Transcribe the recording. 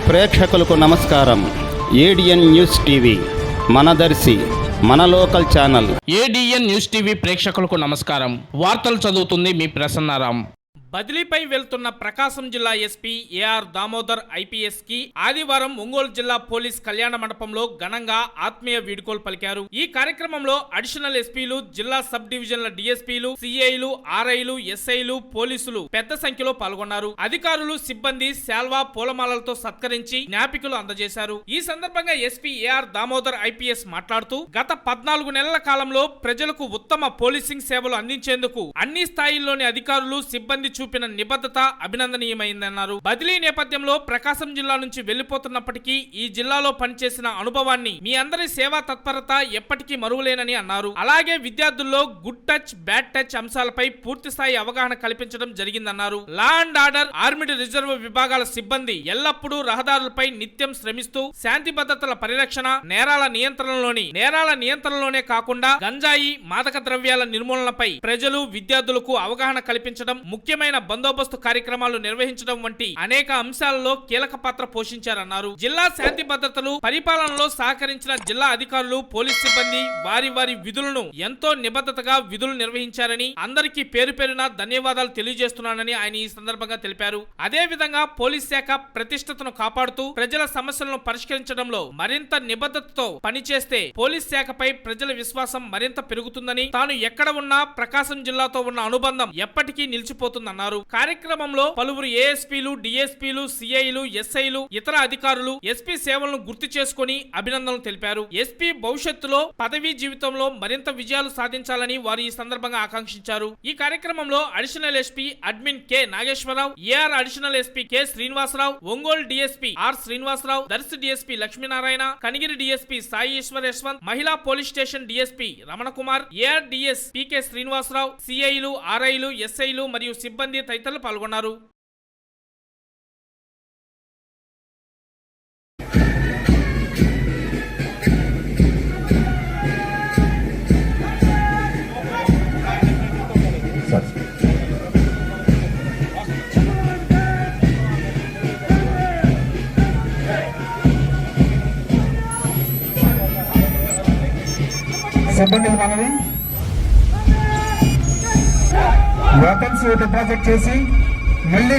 ప్రేక్షకులకు నమస్కారం. ADN news TV మనదర్శి మన local channel. ADN news TV ప్రేక్షకులకు నమస్కారం. వార్తలు చదువుతుంది మీ ప్రసన్నారాం. బదిలీపై వెళ్తున్న ప్రకాశం జిల్లా ఎస్పీ ఏఆర్ దామోదర్ ఐపీఎస్ కి ఆదివారం ఒంగోలు జిల్లా పోలీస్ కళ్యాణ మండపంలో ఘనంగా ఆత్మీయ వీడ్కోలు పలికారు. ఈ కార్యక్రమంలో అడిషనల్ ఎస్పీలు, జిల్లా సబ్ డివిజన్ల డిఎస్పీలు, సిఐలు, ఆర్ఐలు, ఎస్ఐలు, పోలీసులు పెద్ద సంఖ్యలో పాల్గొన్నారు. అధికారులు, సిబ్బంది శాల్వా, పూలమాలలతో సత్కరించి జ్ఞాపికలు అందజేశారు. ఈ సందర్భంగా ఎస్పీ ఏఆర్ దామోదర్ ఐపీఎస్ మాట్లాడుతూ, గత 14 నెలల కాలంలో ప్రజలకు ఉత్తమ పోలీసింగ్ సేవలు అందించేందుకు అన్ని స్థాయిల్లోని అధికారులు, సిబ్బంది చూపిన నిబద్ధత అభినందనీయమైందన్నారు. బదిలీ నేపథ్యంలో ప్రకాశం జిల్లా నుంచి వెళ్లిపోతున్నప్పటికీ ఈ జిల్లాలో పనిచేసిన అనుభవాన్ని, మీ అందరి సేవా తత్పరత ఎప్పటికీ మరువలేనని అన్నారు. అలాగే విద్యార్థుల్లో గుడ్ టచ్, బ్యాడ్ టచ్ అంశాలపై పూర్తి స్థాయి అవగాహన కల్పించడం జరిగిందన్నారు. Law and order, armed reserve విభాగాల సిబ్బంది ఎల్లప్పుడూ రహదారులపై నిత్యం శ్రమిస్తూ శాంతి భద్రతల పరిరక్షణ, నేరాల నియంత్రణలోనే కాకుండా గంజాయి, మాదక ద్రవ్యాల నిర్మూలనపై ప్రజలు, విద్యార్థులకు అవగాహన కల్పించడం, ముఖ్యమైన బందోబస్తు కార్యక్రమాలు నిర్వహించడం వంటి అనేక అంశాలలో కీలక పాత్ర పోషించారన్నారు. జిల్లా శాంతి భద్రతలు పరిపాలనలో సహకరించిన జిల్లా అధికారులు, పోలీస్ సిబ్బంది వారి విధులను ఎంతో నిబద్ధతగా విధులు నిర్వహించారని అందరికీ పేరు పేరున ధన్యవాదాలు తెలియజేస్తున్నానని ఆయన ఈ సందర్భంగా తెలిపారు. అదే విధంగా పోలీస్ శాఖ ప్రతిష్టతను కాపాడుతూ ప్రజల సమస్యలను పరిష్కరించడంలో మరింత నిబద్ధతతో పనిచేస్తే పోలీస్ శాఖపై ప్రజల విశ్వాసం మరింత పెరుగుతుందని, తాను ఎక్కడ ఉన్నా ప్రకాశం జిల్లాతో ఉన్న అనుబంధం ఎప్పటికీ నిలిచిపోతుందన్నారు. కార్యక్రమంలో పలువురు ఏఎస్పీలు, డిఎస్పీలు, సిఐలు, ఎస్ఐలు, ఇతర అధికారులు ఎస్పీ సేవలను గుర్తు చేసుకుని అభినందనలు తెలిపారు. ఎస్పీ భవిష్యత్తులో పదవీ జీవితంలో మరింత విజయాలు సాధించాలని వారు ఈ సందర్భంగా ఆకాంక్షించారు. ఈ కార్యక్రమంలో additional SP admin K Nageswararao, AR additional SP K Srinivasarao, Ongole DSP R Srinivasarao, Darsi DSP Lakshminarayana, Kanigiri DSP Sai Eswar Yashwant, మహిళా police station DSP Ramanakumar, AR DS PK Srinivasarao, సిఐలు, ఆర్ఐలు, ఎస్ఐలు మరియు సిబ్బంది తదితరులు పాల్గొన్నారు. సిబ్బంది మనవి వెపన్స్ డిపాజిట్ చేసి మళ్ళీ